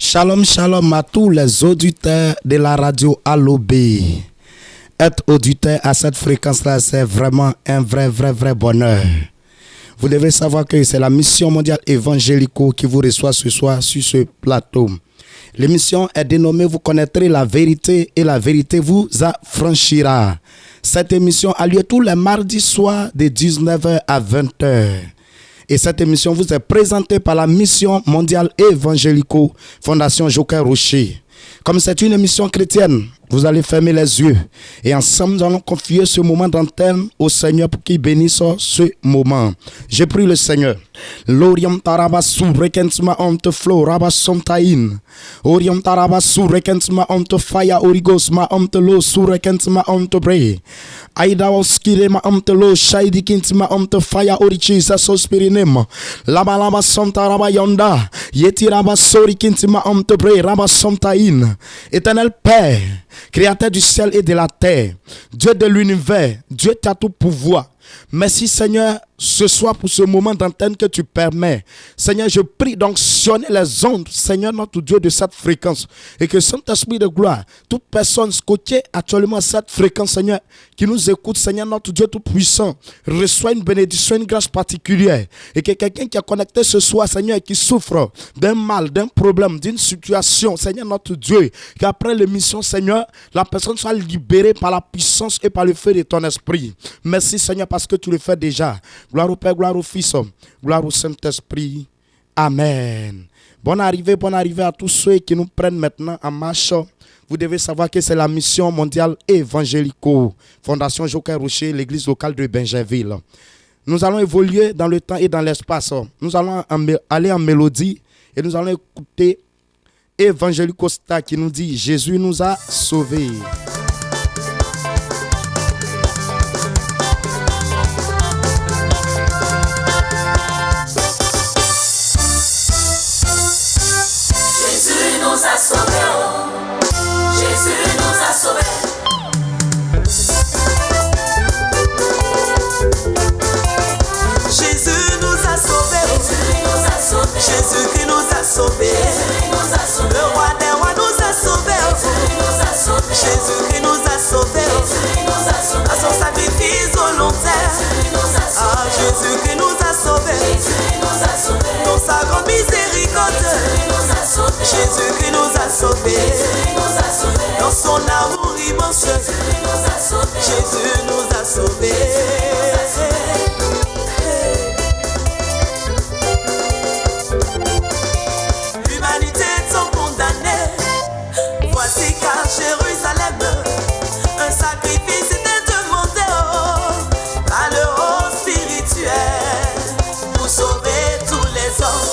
Shalom, shalom à tous les auditeurs de la radio Allo-B. Être auditeur à cette fréquence-là, c'est vraiment un vrai bonheur. Vous devez savoir que c'est la mission mondiale évangélico qui vous reçoit ce soir sur ce plateau. L'émission est dénommée « Vous connaîtrez la vérité et la vérité vous affranchira ». Cette émission a lieu tous les mardis soirs de 19h à 20h. Et cette émission vous est présentée par la mission mondiale évangélico Fondation Joker Rocher. Comme c'est une émission chrétienne, vous allez fermer les yeux et ensemble nous allons confier ce moment d'antenne au Seigneur pour qu'il bénisse ce moment. Je prie le Seigneur. L'Oriam Tarabasu Rekentma Onte Flo Rabasomtaïn. Oriam Tarabasu Rekentma Onte Faya Origos Ma Onte Lo Surekentma Onte Bre. Aida Oskire Ma Onte Lo Shaidi Kintma Onte Faya Orichi Sasospirinem. Labalaba Sonta Rabayonda. Yeti Rabasori Kintma Onte Bre Rabasomtaïn. Éternel Père, Créateur du ciel et de la terre, Dieu de l'univers, Dieu qui a tout pouvoir. Merci Seigneur ce soir pour ce moment d'antenne que tu permets. Seigneur, je prie d'onctionner les ondes, Seigneur notre Dieu, de cette fréquence. Et que Saint-Esprit de gloire, toute personne scotchée actuellement à cette fréquence, Seigneur, qui nous écoute, Seigneur notre Dieu tout-puissant, reçoit une bénédiction, une grâce particulière. Et que quelqu'un qui est connecté ce soir, Seigneur, qui souffre d'un mal, d'un problème, d'une situation, Seigneur notre Dieu, qu'après l'émission, Seigneur, la personne soit libérée par la puissance et par le feu de ton esprit. Merci Seigneur parce que tu le fais déjà. Gloire au Père, gloire au Fils, gloire au Saint-Esprit. Amen. Bonne arrivée à tous ceux qui nous prennent maintenant en marche. Vous devez savoir que c'est la mission mondiale évangélico Fondation Joker Rocher, l'église locale de Benjainville. Nous allons évoluer dans le temps et dans l'espace. Nous allons aller en mélodie et nous allons écouter Évangélico Star qui nous dit Jésus nous a sauvés. Jésus qui nous a sauvés, le roi des rois nous a sauvés, Jésus qui nous a sauvés, à son sacrifice volontaire, ah Jésus qui nous a sauvés, dans sa grande miséricorde, Jésus qui nous a sauvés, dans son amour immense, Jésus nous a sauvés. Voici qu'à Jérusalem, un sacrifice était demandé par le haut spirituel pour sauver tous les hommes.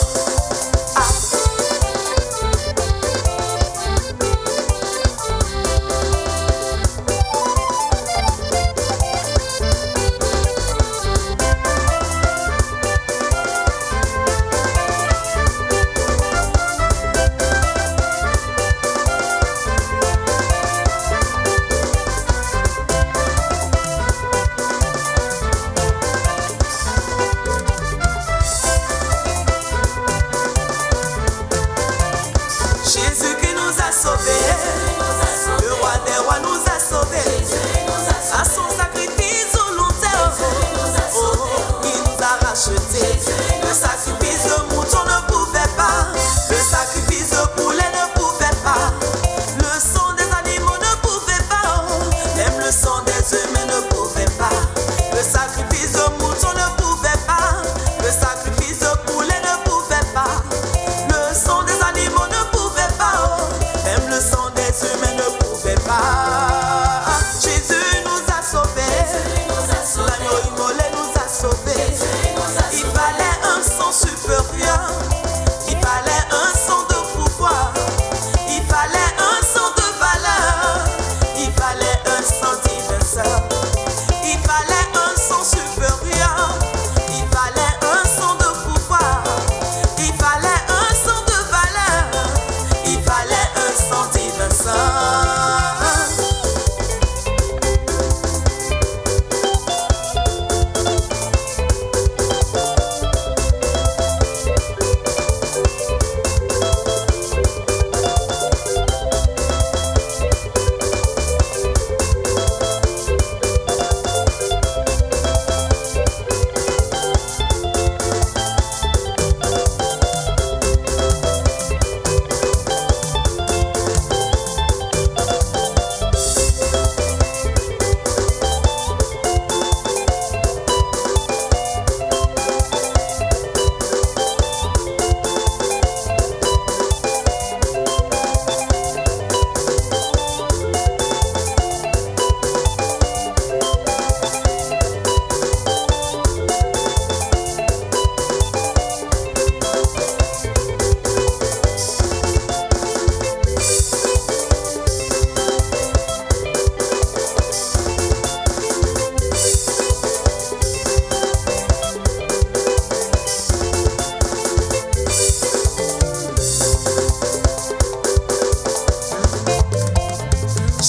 Jésus qui nous a sauvés, le roi des rois nous a sauvés, à son sacrifice volontaire, il nous a rachetés. Le sacrifice de mouton ne pouvait pas, le sacrifice de poulet ne pouvait pas, le sang des animaux ne pouvait pas, même le sang des humains ne pouvait pas, le sacrifice de mouton ne pouvait pas, le sacrifice de poulet ne pouvait pas, le sang des animaux ne pouvait pas, même le sang des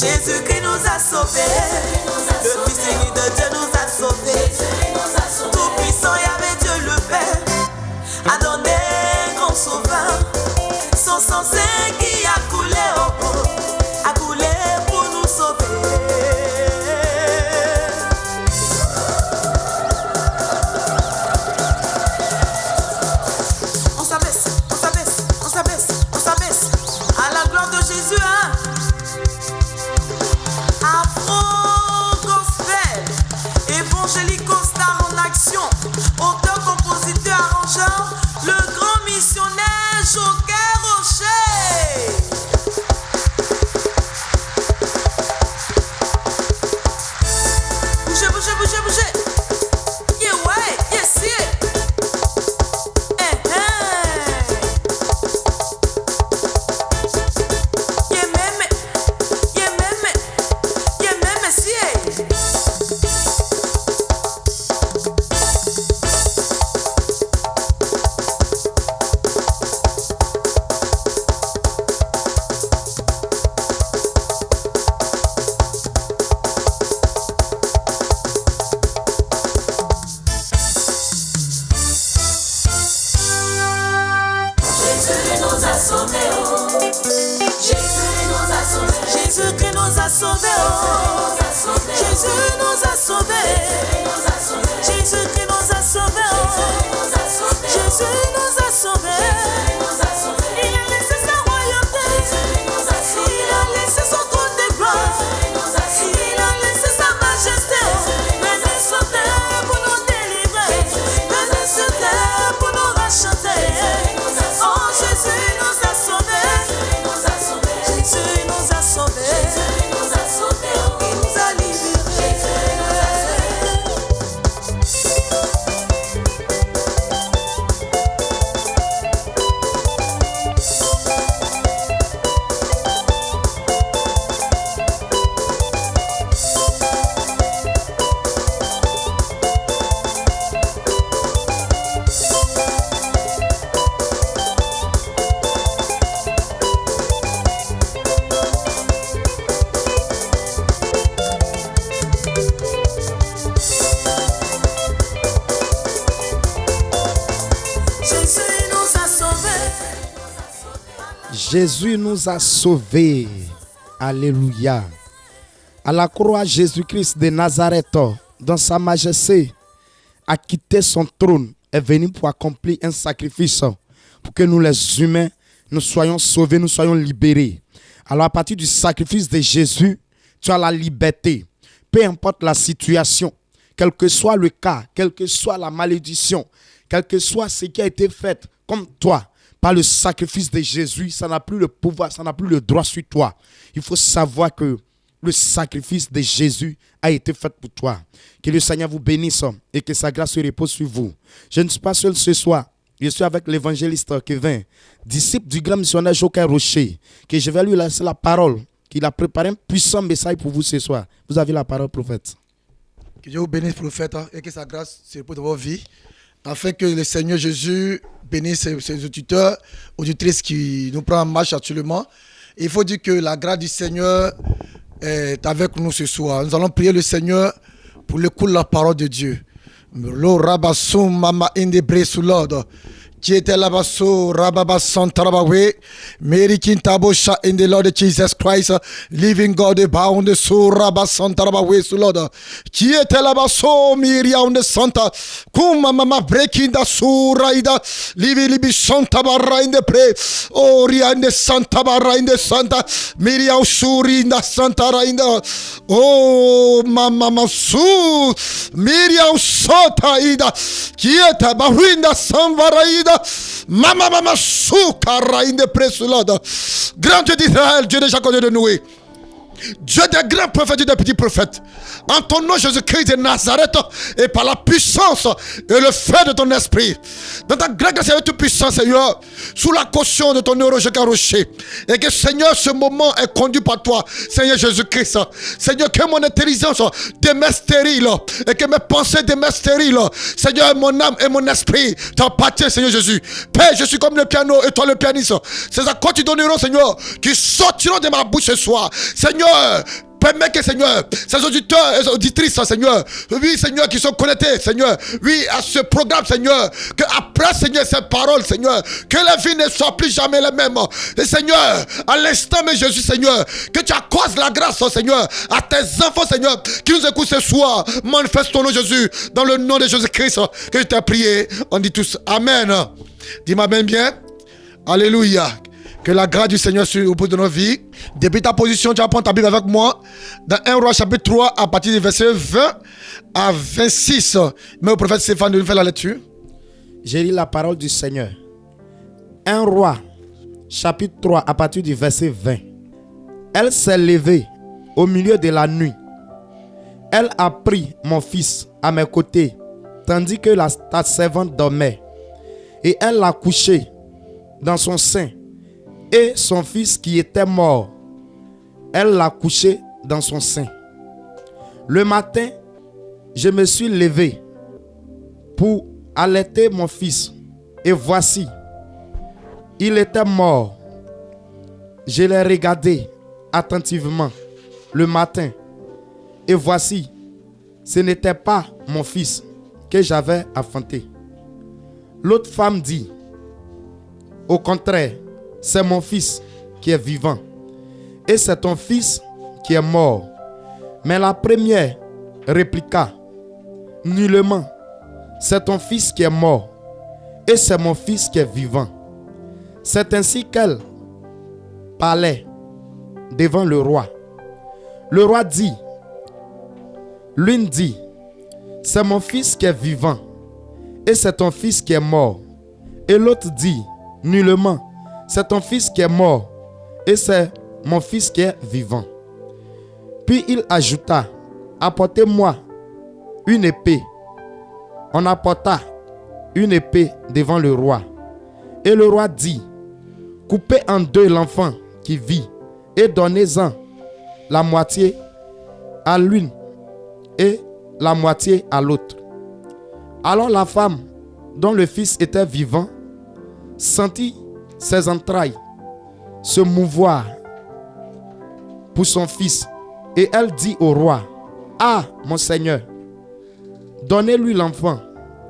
Jésus-Christ nous a sauvés. Le Fils unique de Dieu nous a sauvés. Tout puissant Yahvé Dieu le Père a donné grand sauveur. Son sang saint qui a coulé au bout, a coulé pour nous sauver. On s'abaisse, on s'abaisse, on s'abaisse, on s'abaisse à la gloire de Jésus, hein. Afro gospel, évangélico star en action, auteur, compositeur, arrangeur, le grand missionnaire Joker Rocher. Bougez, bougez, bougez, bougez. Yeah, ouais, yes, yeah. Yeah, même, yeah, même, yeah, même, si. Jésus-Christ nous a sauvés, oh. Jésus nous a sauvés. Jésus-Christ nous a sauvés, oh. Jésus nous a sauvés. Il a laissé sa royauté. Il a laissé son trône de gloire. Il a laissé sa majesté. Venez sur terre pour nous délivrer. Venez sur terre pour nous racheter. Oh, Jésus nous a sauvés. Jésus nous a sauvés. Il nous a libérés. Jésus nous a sauvés. Alléluia. À la croix, Jésus-Christ de Nazareth, dans sa majesté, a quitté son trône, est venu pour accomplir un sacrifice pour que nous les humains, nous soyons sauvés, nous soyons libérés. Alors à partir du sacrifice de Jésus, tu as la liberté. Peu importe la situation, quel que soit le cas, quelle que soit la malédiction, quel que soit ce qui a été fait comme toi, par le sacrifice de Jésus, ça n'a plus le pouvoir, ça n'a plus le droit sur toi. Il faut savoir que le sacrifice de Jésus a été fait pour toi. Que le Seigneur vous bénisse et que sa grâce se repose sur vous. Je ne suis pas seul ce soir. Je suis avec l'évangéliste Kevin, disciple du grand missionnaire Joker Rocher, que je vais lui laisser la parole, qu'il a préparé un puissant message pour vous ce soir. Vous avez la parole, prophète. Que Dieu vous bénisse, prophète, et que sa grâce se repose dans vos vies, afin que le Seigneur Jésus bénisse ses auditeurs, auditrices qui nous prennent en marche actuellement. Et il faut dire que la grâce du Seigneur est avec nous ce soir. Nous allons prier le Seigneur pour l'écoute de la parole de Dieu. Lo rabasum mama inde bresulod. Qui était là-bas, Rababa Santarabawe, Mary Kintabosha in the Lord Jesus Christ, living God bound, so Rabba Santarabawe, so Lord. Qui était là-bas, so Miriam de Santa, Kuma Mama breaking the Suraida, Libi Santa Barra in the pre, oh Ria in the Santa Barra in the Santa, Miriam Suri in the Santa Rainda, oh Mama Su, Miriam Sota Ida, qui était Barinda Sanvaraida. Mama soukara in the presulada. Grand Dieu d'Israël, Dieu de Jacob, Dieu de Noé. Dieu des grands prophètes, Dieu des petits prophètes. En ton nom, Jésus-Christ de Nazareth, et par la puissance et le feu de ton esprit, dans ta grande grâce et toute puissance, Seigneur, sous la caution de ton Joker Rocher, et que, Seigneur, ce moment est conduit par toi, Seigneur Jésus-Christ. Seigneur, que mon intelligence demeure stérile, et que mes pensées demeurent stériles. Seigneur, mon âme et mon esprit t'appartiennent, Seigneur Jésus. Père, je suis comme le piano et toi le pianiste. Ces accords tu donneront, Seigneur, qui sortiront de ma bouche ce soir. Seigneur, Seigneur, permets que, Seigneur, ces auditeurs et auditrices, Seigneur, oui, Seigneur, qui sont connectés, Seigneur, oui, à ce programme, Seigneur, que après, Seigneur, ces paroles, Seigneur, que la vie ne soit plus jamais la même. Et Seigneur, à l'instant, mais Jésus, Seigneur, que tu accordes la grâce, Seigneur, à tes enfants, Seigneur, qui nous écoutent ce soir. Manifeste ton nom, Jésus, dans le nom de Jésus-Christ, que je t'ai prié. On dit tous Amen. Dis-moi bien. Alléluia. Que la grâce du Seigneur soit au bout de nos vies. Depuis ta position, tu vas prendre ta Bible avec moi. Dans 1 Roi chapitre 3, à partir du verset 20 à 26. Mais le prophète Stéphane nous fait la lecture. J'ai lu la parole du Seigneur. 1 Roi chapitre 3, à partir du verset 20. Elle s'est levée au milieu de la nuit. Elle a pris mon fils à mes côtés, tandis que ta servante dormait. Et elle l'a couché dans son sein. Et son fils qui était mort, elle l'a couché dans son sein. Le matin, je me suis levé pour allaiter mon fils. Et voici, il était mort. Je l'ai regardé attentivement le matin. Et voici, ce n'était pas mon fils que j'avais enfanté. L'autre femme dit, au contraire, c'est mon fils qui est vivant et c'est ton fils qui est mort. Mais la première répliqua, nullement, c'est ton fils qui est mort et c'est mon fils qui est vivant. C'est ainsi qu'elle parlait devant le roi. Le roi dit, l'une dit, c'est mon fils qui est vivant et c'est ton fils qui est mort. Et l'autre dit, nullement, c'est ton fils qui est mort et c'est mon fils qui est vivant. Puis il ajouta, apportez-moi une épée. On apporta une épée devant le roi. Et le roi dit, coupez en deux l'enfant qui vit et donnez-en la moitié à l'une et la moitié à l'autre. Alors la femme dont le fils était vivant sentit ses entrailles se mouvoir pour son fils. Et elle dit au roi, ah, mon Seigneur, donnez-lui l'enfant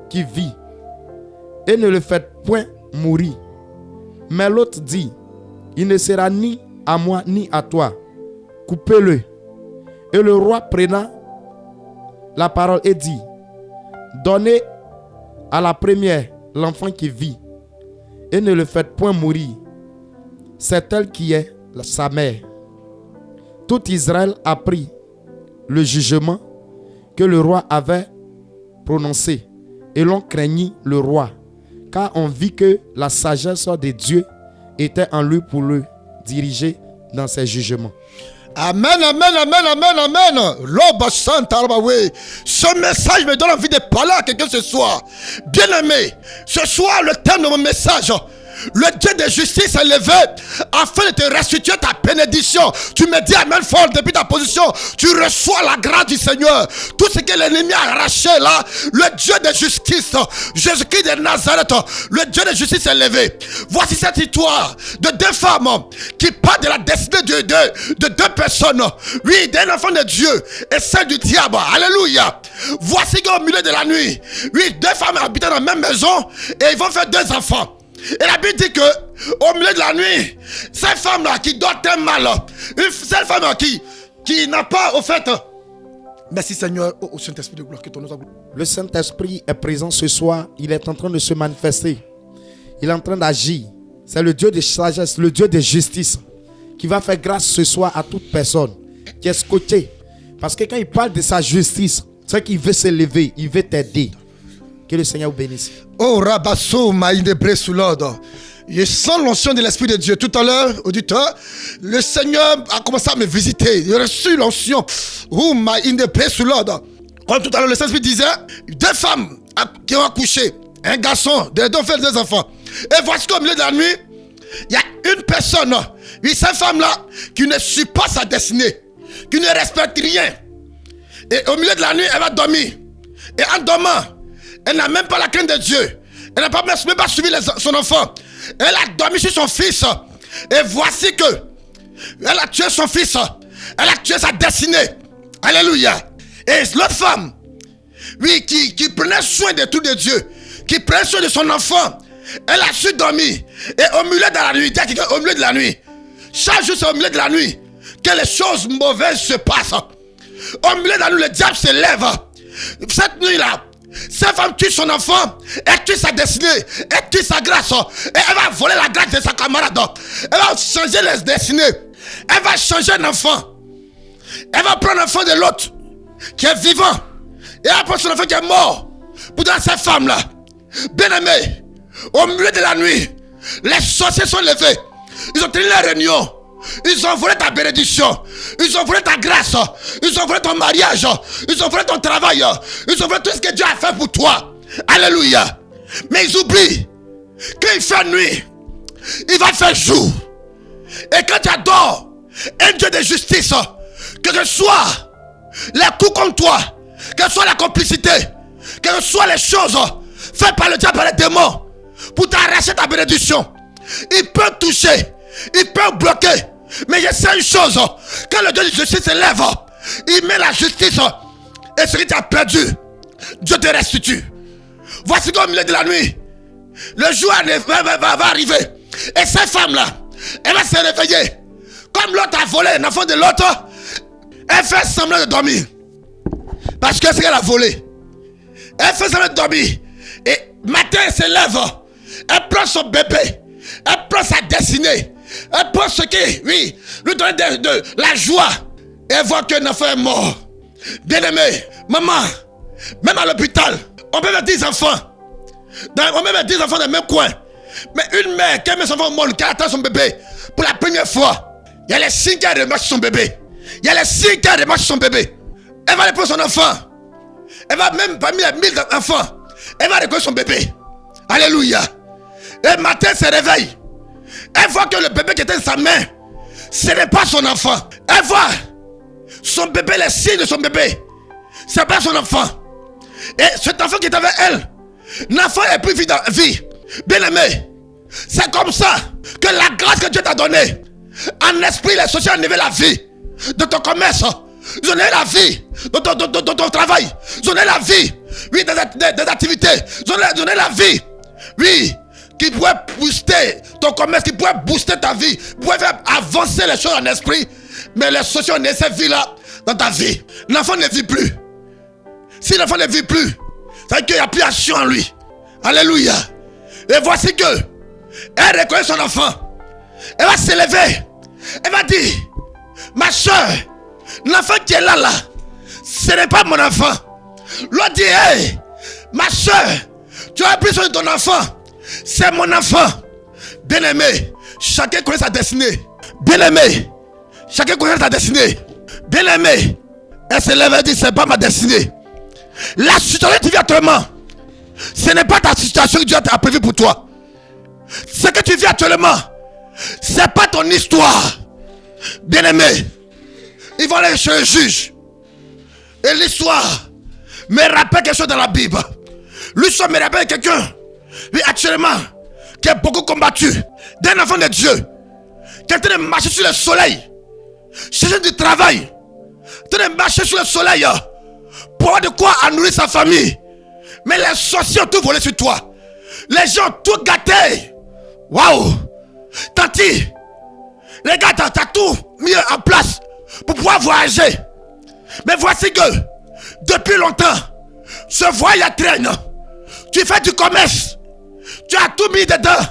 qui vit et ne le faites point mourir. Mais l'autre dit, il ne sera ni à moi ni à toi. Coupez-le. Et le roi prenant la parole et dit, donnez à la première l'enfant qui vit et ne le faites point mourir. C'est elle qui est sa mère. Tout Israël apprit le jugement que le roi avait prononcé et l'on craignit le roi, car on vit que la sagesse de Dieu était en lui pour le diriger dans ses jugements. Amen, amen, amen, amen, amen. Ce message me donne envie de parler à quelqu'un ce soir. Bien-aimé, ce soir, le thème de mon message, le Dieu de justice est levé afin de te restituer ta bénédiction. Tu me dis amen fort depuis ta position. Tu reçois la grâce du Seigneur. Tout ce que l'ennemi a arraché là, le Dieu de justice, Jésus-Christ de Nazareth, le Dieu de justice est levé. Voici cette histoire de deux femmes qui parlent de la destinée de deux personnes. Oui, d'un enfant de Dieu et celle du diable. Alléluia. Voici qu'au milieu de la nuit, oui, deux femmes habitent dans la même maison et ils vont faire deux enfants. Et la Bible dit que au milieu de la nuit, cette femme-là qui dort très mal, cette femme-là qui n'a pas au fait. Merci Seigneur, au Saint-Esprit de gloire, que ton nom soit glorifié. Le Saint-Esprit est présent ce soir, il est en train de se manifester. Il est en train d'agir. C'est le Dieu de sagesse, le Dieu de justice qui va faire grâce ce soir à toute personne qui est scotchée. Parce que quand il parle de sa justice, c'est qu'il veut se lever, il veut t'aider. Que le Seigneur vous bénisse. Oh, Rabasso, Maïdebre sous l'ordre. Je sens l'onction de l'Esprit de Dieu. Tout à l'heure, auditeur, le Seigneur a commencé à me visiter. J'ai reçu l'onction. Oh, Maïdebre sous l'ordre. Comme tout à l'heure, le Saint-Esprit disait, deux femmes qui ont accouché, un garçon, deux faire deux enfants. Et voici qu'au milieu de la nuit, il y a une personne, oui, cette femme-là, qui ne suit pas sa destinée, qui ne respecte rien. Et au milieu de la nuit, elle va dormir. Et en dormant, elle n'a même pas la crainte de Dieu. Elle n'a même pas suivi son enfant. Elle a dormi sur son fils. Et voici que elle a tué son fils. Elle a tué sa destinée. Alléluia. Et l'autre femme, oui, qui prenait soin de tout de Dieu, qui prenait soin de son enfant, elle a su dormir. Et au milieu de la nuit, au milieu de la nuit, chaque jour c'est au milieu de la nuit que les choses mauvaises se passent. Au milieu de la nuit, le diable se lève. Cette nuit-là, cette femme tue son enfant, elle tue sa destinée, elle tue sa grâce, et elle va voler la grâce de sa camarade. Elle va changer les destinées. Elle va changer un enfant. Elle va prendre l'enfant de l'autre qui est vivant. Et elle va prendre son enfant qui est mort. Pour dans cette femme-là, bien aimé, au milieu de la nuit, les sorciers sont levés. Ils ont tenu la réunion. Ils ont volé ta bénédiction. Ils ont volé ta grâce. Ils ont volé ton mariage. Ils ont volé ton travail. Ils ont volé tout ce que Dieu a fait pour toi. Alléluia. Mais ils oublient qu'il fait nuit, il va faire jour. Et quand tu adores un Dieu de justice, que ce soit les coups contre toi, que ce soit la complicité, que ce soit les choses faites par le diable, par les démons, pour t'arracher ta bénédiction, il peut toucher, il peut bloquer. Mais je sais une chose, quand le Dieu de justice se lève, il met la justice, et ce que tu as perdu, Dieu te restitue. Voici qu'au milieu de la nuit, le jour va arriver, et cette femme-là, elle va se réveiller. Comme l'autre a volé un enfant de l'autre, elle fait semblant de dormir. Parce que c'est qu'elle a volé. Elle fait semblant de dormir. Et matin, elle se lève. Elle prend son bébé. Elle prend sa destinée. Elle prend ce qui, oui, lui donne de la joie. Et elle voit qu'un enfant est mort. Bien aimé, maman, même à l'hôpital, on peut mettre 10 enfants. On peut mettre 10 enfants dans le même coin. Mais une mère qui met son enfant au monde, qui attend son bébé pour la première fois, il y a les signes qu'elle remarque sur son bébé. Il y a les signes qu'elle remarque sur son bébé. Elle va reprendre son enfant. Elle va même parmi les 1000 enfants, elle va reconnaître son bébé. Alléluia. Et le matin, elle se réveille. Elle voit que le bébé qui était dans sa main, ce n'est pas son enfant. Elle voit son bébé, les signes de son bébé. Ce n'est pas son enfant. Et cet enfant qui est avec elle, l'enfant est plus vie. Bien aimé, c'est comme ça que la grâce que Dieu t'a donnée, en esprit, les sociétés ont enlevé la vie de ton commerce. Ils ont enlevé la vie de ton travail. Ils ont enlevé la vie, oui, des activités. Ils ont enlevé la vie, oui, qui pourrait booster ton commerce, qui pourrait booster ta vie, pourrait faire avancer les choses en esprit. Mais les sociétés ont enlevé cette vie-là dans ta vie. L'enfant ne vit plus. Si l'enfant ne vit plus, ça veut dire qu'il n'y a plus action en lui. Alléluia. Et voici que elle reconnaît son enfant. Elle va se lever. Elle va dire, ma soeur, l'enfant qui est là, ce n'est pas mon enfant. L'autre dit, hey, ma soeur, tu as pris soin de ton enfant. C'est mon enfant. Bien aimé, chacun connaît sa destinée. Bien aimé, chacun connaît sa destinée. Bien aimé, elle se lève et dit, c'est pas ma destinée. La situation que tu vis actuellement, ce n'est pas ta situation que Dieu a prévue pour toi. Ce que tu vis actuellement, ce n'est pas ton histoire. Bien aimé, ils vont aller chez le juge. Et l'histoire me rappelle quelque chose dans la Bible. L'histoire me rappelle quelqu'un, oui, actuellement, qui est beaucoup combattu, d'un enfant de Dieu, qui est en train de marcher sur le soleil, chercher du travail, en train de marcher sur le soleil, pour avoir de quoi nourrir sa famille. Mais les sorciers ont tout volé sur toi. Les gens ont tout gâté. Waouh! Tanti, regarde, t'as tout mis en place pour pouvoir voyager. Mais voici que, depuis longtemps, ce voyage traîne. Tu fais du commerce. Tu as tout mis dedans.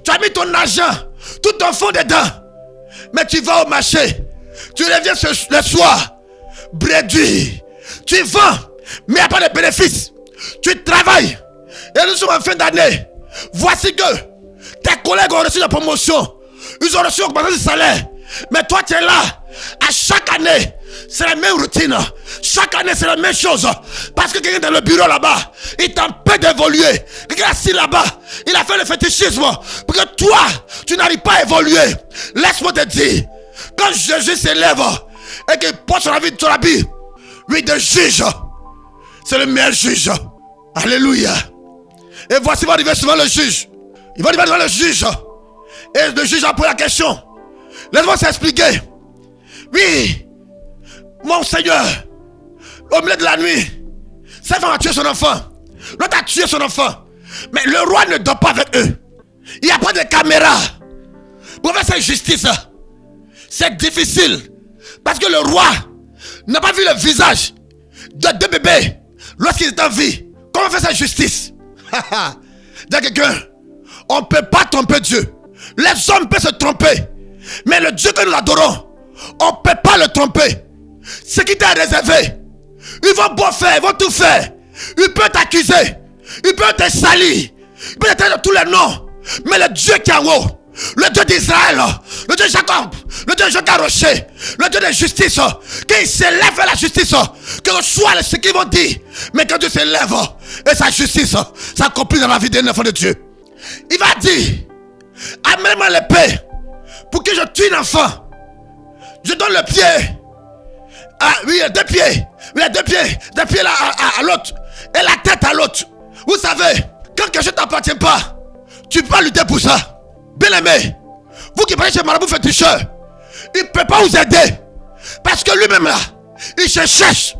Tu as mis ton argent, tout ton fonds dedans. Mais tu vas au marché. Tu reviens le soir, bréduit. Tu vends, mais il n'y a pas de bénéfice. Tu travailles. Et nous sommes en fin d'année. Voici que tes collègues ont reçu la promotion. Ils ont reçu l'augmentation du salaire. Mais toi tu es là. À chaque année, c'est la même routine. Chaque année, c'est la même chose. Parce que quelqu'un dans le bureau là-bas, il t'empêche d'évoluer. Quelqu'un assis là-bas, il a fait le fétichisme. Pour que toi, tu n'arrives pas à évoluer. Laisse-moi te dire, quand Jésus s'élève et qu'il porte son habit, oui, de juge, c'est le meilleur juge. Alléluia. Et voici va arriver souvent le juge. Il va arriver devant le juge. Et le juge a posé la question. Laisse-moi s'expliquer. Oui, Mon Seigneur, au milieu de la nuit, cette femme a tué son enfant. L'autre a tué son enfant. Mais le roi ne dort pas avec eux. Il n'y a pas de caméra pour faire cette justice. C'est difficile. Parce que le roi n'a pas vu le visage de deux bébés lorsqu'ils étaient en vie. Comment faire cette justice? Dis à quelqu'un, on ne peut pas tromper Dieu. Les hommes peuvent se tromper. Mais le Dieu que nous adorons, on ne peut pas le tromper. Ce qui t'est réservé, ils vont beau faire, ils vont tout faire. Ils peuvent t'accuser, ils peuvent te salir, ils peuvent te de tous les noms. Mais le Dieu qui est en haut, le Dieu d'Israël, le Dieu de Jacob, le Dieu de Jacques Rocher, le Dieu de justice, qu'il s'élève vers la justice, que soit ce qu'ils vont dire, mais que Dieu s'élève et sa justice s'accomplit dans la vie d'un enfant de Dieu. Il va dire, amène-moi l'épée pour que je tue un enfant. Je donne le pied. Ah oui, il y a deux pieds. Il y a deux pieds là à l'autre. Et la tête à l'autre. Vous savez, quand quelque chose ne t'appartient pas, tu peux lutter pour ça. Bien aimé, vous qui parlez chez Marabout féticheur, il ne peut pas vous aider. Parce que lui-même là, il se cherche.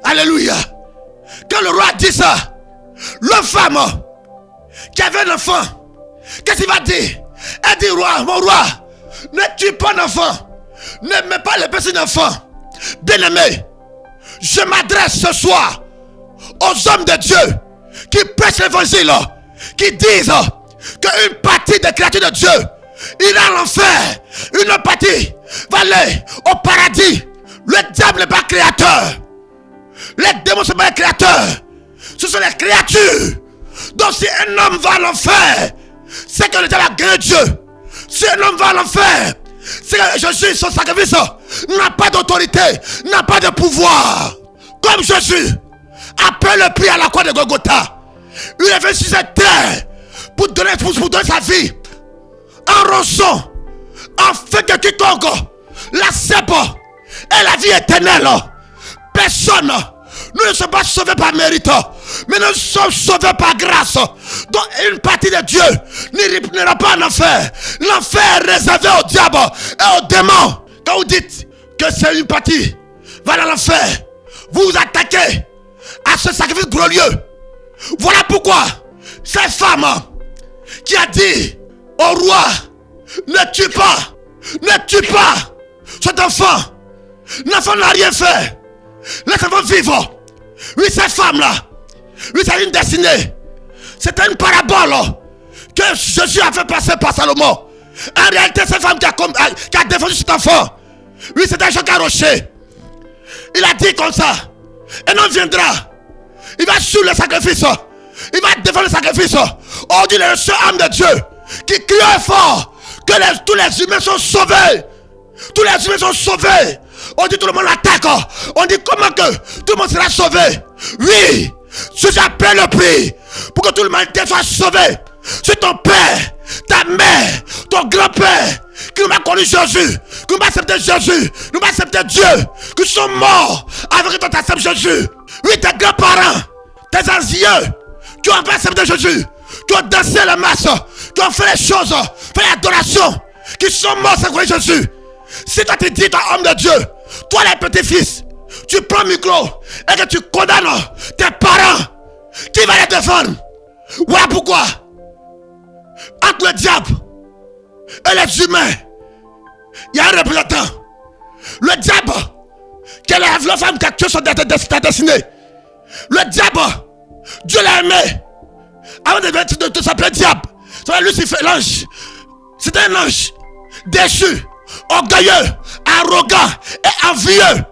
Alléluia. Quand le roi a dit ça, l'homme femme qui avait un enfant, qu'est-ce qu'il va dire? Elle dit, roi, mon roi, ne tue pas l'enfant. Ne mets pas l'épée sur l'enfant. Bien aimé, je m'adresse ce soir aux hommes de Dieu qui prêchent l'évangile, qui disent qu'une partie des créatures de Dieu ira à l'enfer, une partie va aller au paradis. Le diable n'est pas créateur, les démons ne sont pas les créateurs, ce sont les créatures. Donc si un homme va à l'enfer, c'est que le diable a gagné Dieu. Si un homme va à l'enfer, c'est que Jésus, son sacrifice, n'a pas d'autorité, n'a pas de pouvoir. Comme Jésus a payé le prix à la croix de Golgotha. Il est venu sur cette terre pour donner sa vie en rançon, afin que quiconque l'accepte et la vie éternelle. Personne, nous ne sommes pas sauvés par mérite, mais nous sommes sauvés par grâce. Donc une partie de Dieu n'ira pas en enfer. L'enfer est réservé au diable et aux démons. Quand vous dites que c'est une partie va dans l'enfer, vous vous attaquez à ce sacrifice glorieux. Voilà pourquoi cette femme qui a dit au roi, ne tue pas cet enfant. L'enfant n'a rien fait. Laisse l'enfant vivre. Oui, cette femme-là, oui, c'est une destinée. C'était une parabole que Jésus a fait passer par Salomon. En réalité, cette femme qui a défendu cet enfant, oui, c'était Jacques Rocher. Il a dit comme ça, un homme viendra, il va sur le sacrifice, il va défendre le sacrifice. On dit le seul homme de Dieu qui crie fort que tous les humains sont sauvés. Tous les humains sont sauvés. On dit tout le monde l'attaque. On dit comment que tout le monde sera sauvé. Oui, Jésus a payé le prix pour que toute l'humanité soit sauvée. C'est ton père, ta mère, ton grand-père qui nous a connu Jésus, qui nous a accepté Jésus, nous a accepté Dieu, qui sont morts avec que toi t'acceptes Jésus. Oui, tes grands-parents, tes anciens qui ont accepté Jésus, qui ont dansé la masse, qui ont fait les choses, fait l'adoration, qui sont morts sans connaître Jésus. Si toi tu dis, toi homme de Dieu, toi les petits-fils, tu prends le micro et que tu condamnes tes parents, qui va les défendre? Voilà pourquoi, entre le diable et les humains, il y a un représentant. Le diable, qui est la femme qui a tué son destinée. Le diable, Dieu l'a aimé. Avant de s'appeler diable, c'est Lucifer, l'ange. C'était un ange déchu, orgueilleux, arrogant et envieux,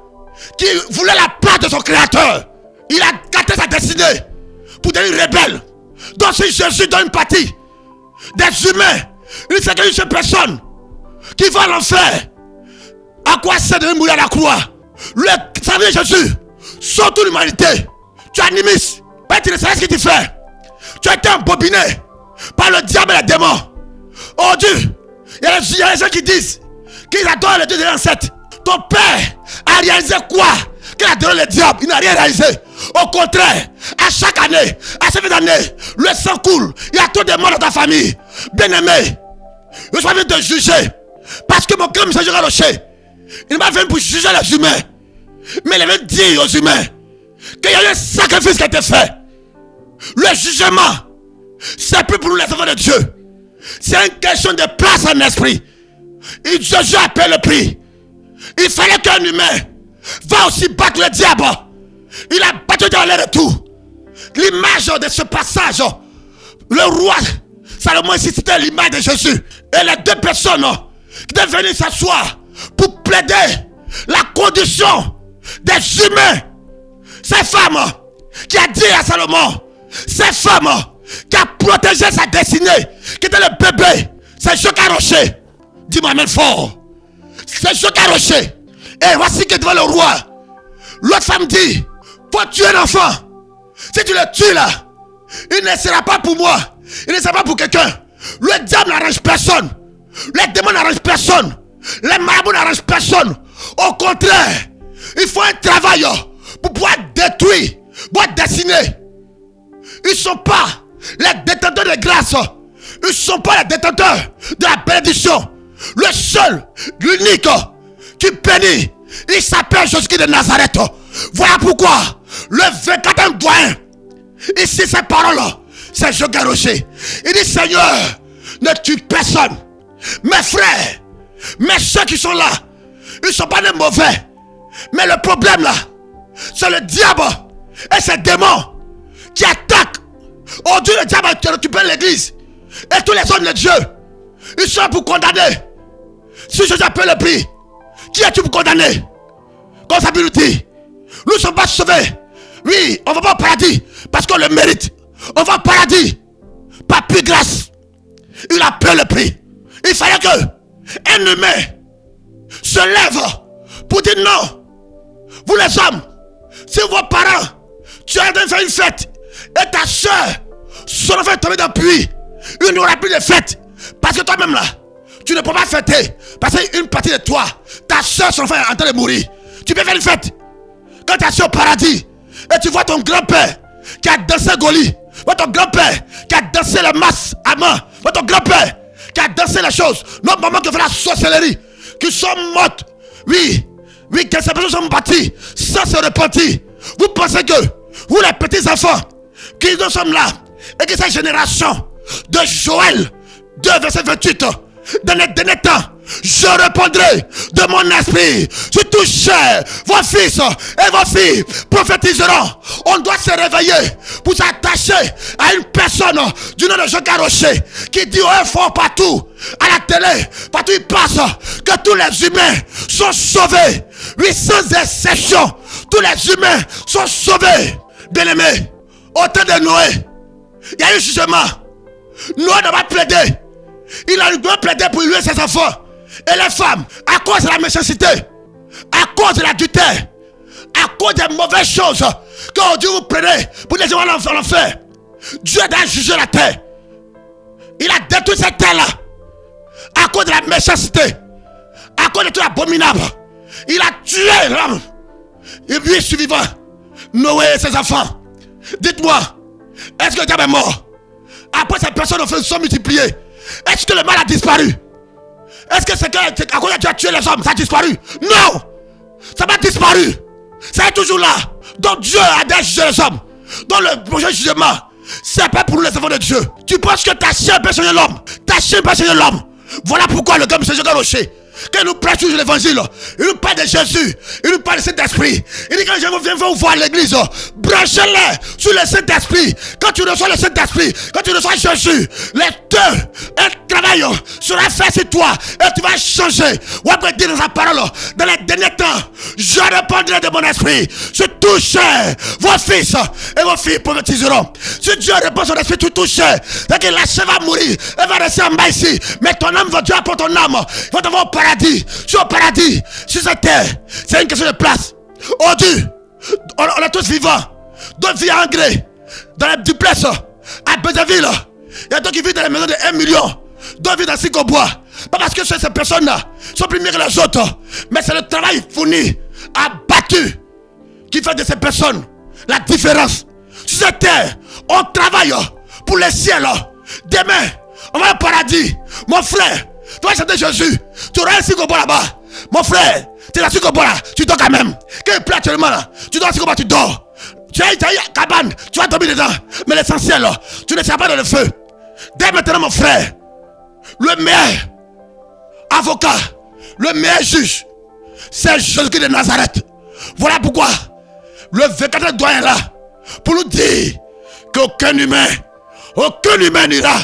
qui voulait la part de son créateur. Il a gâté sa destinée pour devenir rebelle. Donc si Jésus donne une partie des humains, il sait qu'une seule personne qui va à l'enfer, à quoi c'est de mourir à la croix? Le salut de Jésus sauve toute l'humanité. Tu es animiste, tu ne sais pas ce que tu fais. Tu as été embobiné par le diable et les démons. Oh Dieu, il y a des gens qui disent qu'ils adorent le Dieu de l'ancêtre. Ton père a réalisé quoi? Qu'il a adoré le diable, il n'a rien réalisé. Au contraire, à chaque année, à cette fin d'année, le sang coule. Il y a trop de morts dans ta famille. Bien-aimé, je suis venu te juger. Parce que mon grand messager Rocher, il m'a venu pour juger les humains. Mais il veut dire aux humains qu'il y a eu un sacrifice qui a été fait. Le jugement, c'est plus pour nous les enfants de Dieu. C'est une question de place en esprit. Et Jésus a payé le prix. Il fallait qu'un humain va aussi battre le diable. Il a battu dans l'air et tout. L'image de ce passage, le roi Salomon ici, c'était l'image de Jésus. Et les deux personnes qui devaient venir s'asseoir pour plaider la condition des humains. Ces femmes qui a dit à Salomon, ces femmes qui a protégé sa destinée, qui était le bébé, c'est Jocaroché. Dis-moi même fort. C'est Jocaroché. Et voici que devant le roi, l'autre femme dit, faut tuer l'enfant. Si tu le tues là, il ne sera pas pour moi. Il ne sera pas pour quelqu'un. Le diable n'arrange personne. Les démons n'arrangent personne. Les marabouts n'arrangent personne. Au contraire, il faut un travail pour pouvoir détruire, pour dessiner. Ils ne sont pas les détenteurs de grâce. Ils ne sont pas les détenteurs de la bénédiction. Le seul, l'unique qui bénit, il s'appelle Jésus de Nazareth. Voilà pourquoi le 24e doyen, ici ces paroles, c'est Jocaroché. Il dit, Seigneur, ne tue personne. Mes frères, mes soeurs qui sont là, ils ne sont pas des mauvais. Mais le problème là, c'est le diable et ses démons qui attaquent. Aujourd'hui, le diable a occupé l'église. Et tous les hommes de Dieu, ils sont pour condamner. Si Jésus a payé le prix, qui es-tu pour condamner? Comptabilité. Nous ne sommes pas sauvés. Oui, on ne va pas au paradis parce qu'on le mérite. On va au paradis par plus grâce. Il a payé le prix. Il fallait que un humain se lève pour dire non. Vous les hommes, si vos parents, tu es en train de faire une fête et ta soeur, son enfant est tombé dans le puits, il n'y aura plus de fête. Parce que toi-même là, tu ne peux pas fêter. Parce qu'une partie de toi, ta soeur, son enfant est en train de mourir. Tu peux faire une fête. Quand tu es au paradis et tu vois ton grand-père qui a dansé Goli, votre grand-père qui a dansé le mas à main, votre grand-père qui a dansé les choses, notre maman qui fait la sorcellerie, qui sont mortes, oui, que ces personnes sont bâties sans se repentir. Vous pensez que vous les petits enfants qui nous sommes là et que cette génération de Joël 2 verset 28, dans les derniers temps, je répondrai de mon esprit sur tout chair. Vos fils et vos filles prophétiseront. On doit se réveiller pour s'attacher à une personne du nom de Jocaroché qui dit un fort partout, à la télé, partout il passe, que tous les humains sont sauvés. Oui, sans exception, tous les humains sont sauvés. Bien-aimés, au temps de Noé, il y a eu jugement. Noé n'a pas plaidé. Il a dû plaider pour lui et ses enfants. Et les femmes, à cause de la méchanceté, à cause de l'adultère, à cause des mauvaises choses que Dieu vous prenez pour les gens en enfer, Dieu a jugé la terre. Il a détruit cette terre-là à cause de la méchanceté, à cause de tout l'abominable. Il a tué l'homme. Et lui survivant, Noé et ses enfants. Dites-moi, est-ce que le diable est mort? Après ces personnes sont multipliées, est-ce que le mal a disparu? Est-ce que c'est qu'à cause de Dieu a tué les hommes, ça a disparu? Non! Ça n'a pas disparu. Ça est toujours là. Donc Dieu a déjà jugé les hommes. Dans le prochain jugement, c'est pas pour nous les enfants de Dieu. Tu penses que ta chair peut changer l'homme? Ta chair peut changer l'homme. Voilà pourquoi le gars M. Jocaroché, quand nous prêchons l'évangile, il nous parle de Jésus, il nous parle du Saint-Esprit. Il dit quand je viens vous voir à l'église, branchez-les sur le Saint-Esprit. Quand tu reçois le Saint-Esprit, quand tu reçois Jésus, les deux, un travail sera fait sur toi et tu vas changer. On va dire dans sa parole, dans les derniers temps, je répondrai de mon esprit sur tout chair. Vos fils et vos filles prophétiseront. Si Dieu répond son esprit sur tout chair, c'est que la chair va mourir, elle va rester en bas ici. Mais ton âme va Dieu pour ton âme. Il va t'avoir au paradis. Sur au paradis, sur cette terre, c'est une question de place. Aujourd'hui, on est tous vivants. D'autres vivent à Angré, dans les duplex, à Bézaville. Il y a d'autres qui vivent dans les maisons de 1 million. D'autres vivent dans Sicobois. Pas parce que ces personnes-là sont plus mieux que les autres, mais c'est le travail fourni, abattu, qui fait de ces personnes la différence. Sur cette terre, on travaille pour le ciel. Demain, on va au paradis. Mon frère, tu vas chanter Jésus. Tu auras un Sicobois là-bas. Mon frère, Tu es assis comme là, tu dors quand même. Quand il pleut actuellement là, tu dors assis comme tu dors. Tu as une cabane, tu vas dormir dedans. Mais l'essentiel, tu ne seras pas dans le feu. Dès maintenant, mon frère, le meilleur avocat, le meilleur juge, c'est Jésus-Christ de Nazareth. Voilà pourquoi le 24 doyen est là pour nous dire qu'aucun humain n'ira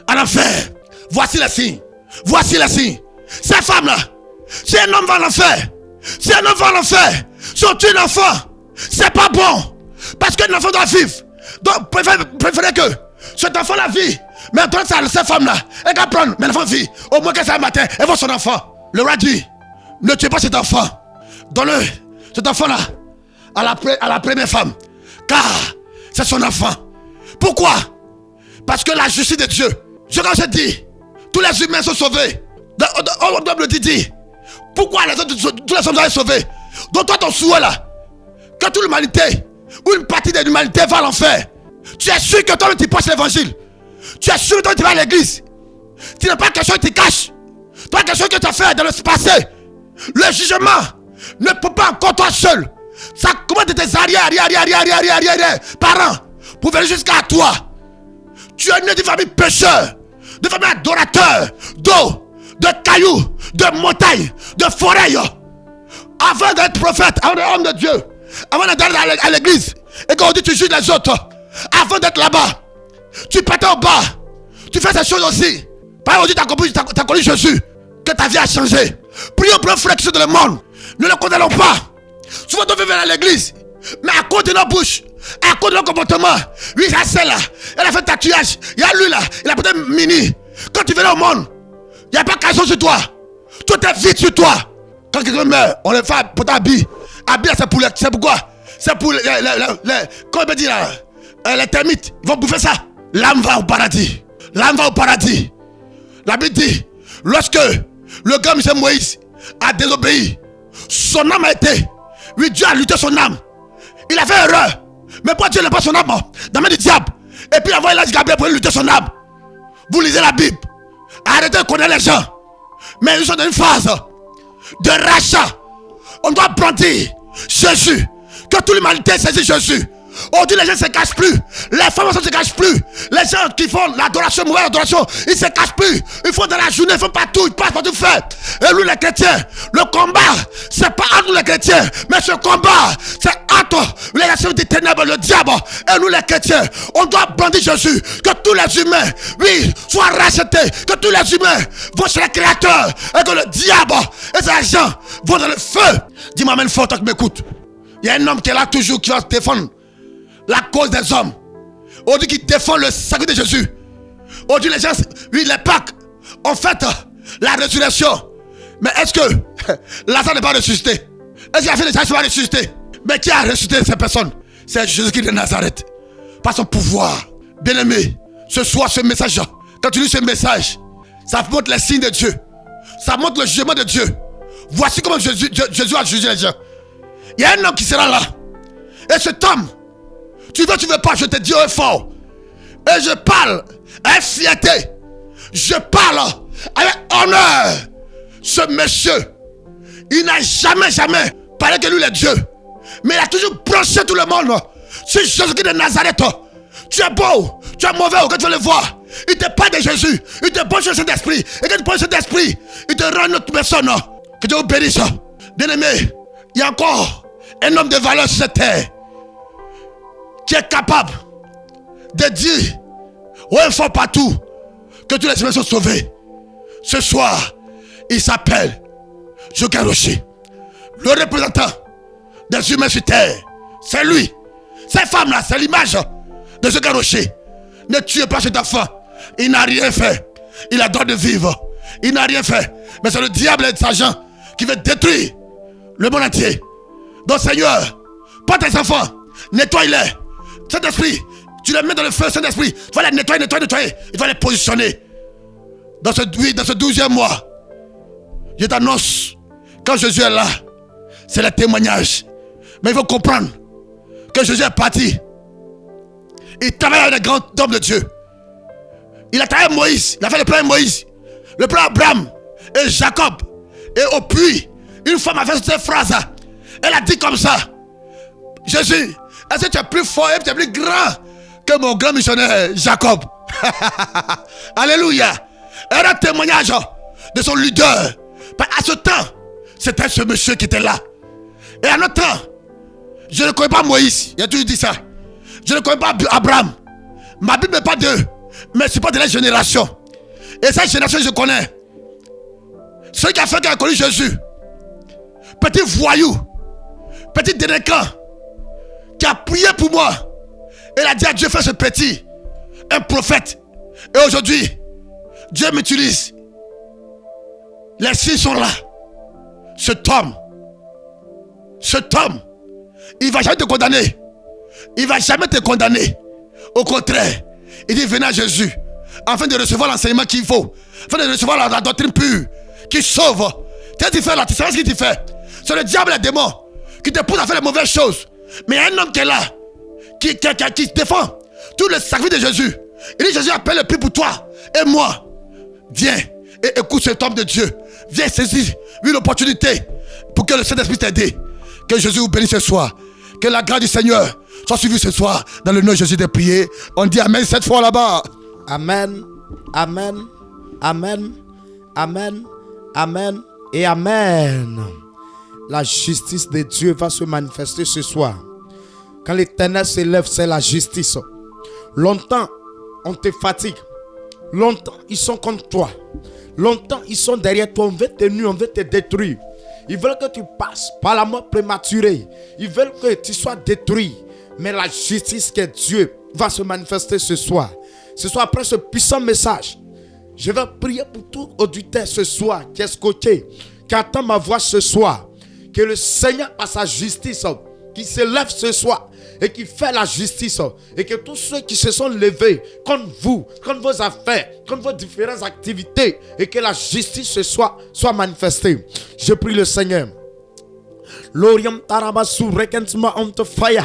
en enfer. Voici les signes. Voici les signes. Ces femmes-là, si un homme va en enfer, si un homme va en enfer, si on tue un enfant, c'est pas bon. Parce qu'un enfant doit vivre. Donc, préférez que cet enfant-là vit. Mais en tant que ça, cette femme-là, elle va prendre, mais l'enfant vit. Au moins qu'elle soit un matin, elle voit son enfant. Le roi dit, ne tuez pas cet enfant. Donne-le, cet enfant-là, à la première femme. Car c'est son enfant. Pourquoi? Parce que la justice de Dieu, quand je dis, tous les humains sont sauvés. On doit le dire. Pourquoi les autres, tous les hommes doivent être sauvés? Donc toi, ton souhait là, que toute l'humanité, ou une partie de l'humanité va à l'enfer, tu es sûr que toi, tu passes l'évangile. Tu es sûr que toi, tu vas à l'église. Tu n'as pas quelque chose qui te cache. Toi, quelque chose que tu as fait dans le passé. Le jugement ne peut pas encore toi seul. Ça commence de tes arrière parents pour venir jusqu'à toi. Tu es né d'une famille pécheur, de famille adorateur, d'eau, de cailloux, de montagnes, de forêts. Avant d'être prophète, avant d'être homme de Dieu, avant d'être à l'église, et quand on dit tu juges les autres, avant d'être là-bas, tu pètes au bas, tu fais ces choses aussi. Par exemple, tu as connu Jésus, que ta vie a changé. Prions pour un frère qui est dans le monde, ne le condamnons pas. Souvent, on veut venir à l'église, mais à cause de nos bouches, à cause de nos comportements, oui, il y a celle-là, elle a fait un tatouage, il y a lui là, il a peut-être mini. Quand tu viens au monde, il n'y a pas de cason sur toi, tout est vide sur toi. Quand quelqu'un meurt, on le fait pour t'habiller. Habiller, c'est pourquoi? C'est pour comment on dit là, les termites, ils vont bouffer ça. L'âme va au paradis. L'âme va au paradis. La Bible dit, lorsque le grand monsieur Moïse a désobéi, son âme a été, oui, Dieu a lutté son âme. Il a fait erreur. Mais pourquoi Dieu n'a pas son âme dans la main du diable? Et puis il a envoyé l'ange Gabriel pour lutter son âme. Vous lisez la Bible. Arrêtez de connaître les gens. Mais ils sont dans une phase de rachat. On doit brandir Jésus. Que toute l'humanité saisit Jésus. Aujourd'hui, les gens ne se cachent plus. Les femmes ne se cachent plus. Les gens qui font l'adoration, mauvaise adoration, ils ne se cachent plus. Ils font dans la journée, ils font partout, ils passent partout faire. Et nous, les chrétiens, le combat, ce n'est pas entre nous les chrétiens, mais ce combat, c'est entre les nations des ténèbres, le diable. Et nous, les chrétiens, on doit brandir Jésus. Que tous les humains, oui, soient rachetés. Que tous les humains vont chez le Créateur. Et que le diable et ses gens vont dans le feu. Dis-moi, amen fort, toi qui m'écoutes. Il y a un homme qui est là toujours, qui va se défendre la cause des hommes. Aujourd'hui qui défend le salut de Jésus. Aujourd'hui les gens, oui, les Pâques ont fait la résurrection. Mais est-ce que Lazare n'est pas ressuscité? Est-ce qu'il a fait des gens qui sont ressuscités? Mais qui a ressuscité ces personnes? C'est Jésus-Christ de Nazareth. Par son pouvoir. Bien-aimé, ce soir ce message, quand tu lis ce message, ça montre les signes de Dieu. Ça montre le jugement de Dieu. Voici comment Jésus a jugé les gens. Il y a un homme qui sera là. Et cet homme, tu veux pas, je te dis au fort. Et je parle avec fierté. Je parle avec honneur. Ce monsieur, il n'a jamais parlé que lui est Dieu. Mais il a toujours branché tout le monde. C'est Jésus-Christ de Nazareth. Tu es beau, tu es mauvais, quand tu vas le voir. Il te parle de Jésus. Il te branche le Saint-Esprit. Et quand tu branches le Saint-Esprit, il te rend une autre personne. Que Dieu vous bénisse. Bien-aimé, il y a encore un homme de valeur sur cette terre qui est capable de dire haut et fort partout que tous les humains sont sauvés. Ce soir, il s'appelle Joker Rocher, le représentant des humains sur terre. C'est lui. Cette femme-là, c'est l'image de Joker Rocher. Ne tuez pas cet enfant. Il n'a rien fait. Il a le droit de vivre. Il n'a rien fait. Mais c'est le diable et ses agents qui veut détruire le monde entier. Donc Seigneur, prends tes enfants, nettoie-les. Saint-Esprit, tu les mets dans le feu, Saint-Esprit. Tu vas les nettoyer. Il va les positionner. Dans ce 12e mois, je t'annonce, quand Jésus est là, c'est le témoignage. Mais il faut comprendre que Jésus est parti. Il travaille avec les grands hommes de Dieu. Il a travaillé Moïse. Il a fait le plan de Moïse, le plan Abraham et Jacob. Et au puits, Une femme a fait cette phrase. Elle a dit comme ça: Jésus, est-ce que tu es plus fort et tu es plus grand que mon grand missionnaire Jacob? Alléluia. Elle a un témoignage de son leader. À ce temps, c'était ce monsieur qui était là. Et à notre temps, je ne connais pas Moïse. Il a toujours dit ça. Je ne connais pas Abraham. Ma Bible n'est pas d'eux, mais c'est pas de la génération. Et cette génération, je connais. Celui qui a fait qu'il a connu Jésus. Petit voyou, petit délinquant, qui a prié pour moi. Il a dit à Dieu: fais ce petit un prophète. Et aujourd'hui, Dieu m'utilise. Les signes sont là. Cet homme, il ne va jamais te condamner. Il ne va jamais te condamner. Au contraire, il dit: venez à Jésus, afin de recevoir l'enseignement qu'il faut, afin de recevoir la doctrine pure qui sauve. Tu sais ce qu'il te fait. C'est le diable et les démons qui te poussent à faire les mauvaises choses. Mais il y a un homme qui est là, qui défend tout le sacrifice de Jésus. Il dit: Jésus appelle le prix pour toi et moi. Viens et écoute cet homme de Dieu. Viens saisir une opportunité pour que le Saint-Esprit t'aide. Que Jésus vous bénisse ce soir. Que la grâce du Seigneur soit suivie ce soir. Dans le nom de Jésus de prier. On dit Amen 7 fois là-bas. Amen, Amen, Amen, Amen, Amen et Amen. La justice de Dieu va se manifester ce soir. Quand l'Éternel s'élève, c'est la justice. Longtemps, on te fatigue. Longtemps, ils sont contre toi. Longtemps, ils sont derrière toi. On veut te nuire, on veut te détruire. Ils veulent que tu passes par la mort prématurée. Ils veulent que tu sois détruit. Mais la justice que Dieu va se manifester ce soir. Ce soir, après ce puissant message, je vais prier pour tout auditeur ce soir qui est scotché, qui attend ma voix ce soir. Que le Seigneur, par sa justice, qui se lève ce soir et qui fait la justice, et que tous ceux qui se sont levés contre vous, contre vos affaires, contre vos différentes activités, et que la justice ce soir soit manifestée. Je prie le Seigneur. L'Oriam Tarabasu Rekentma on the fire.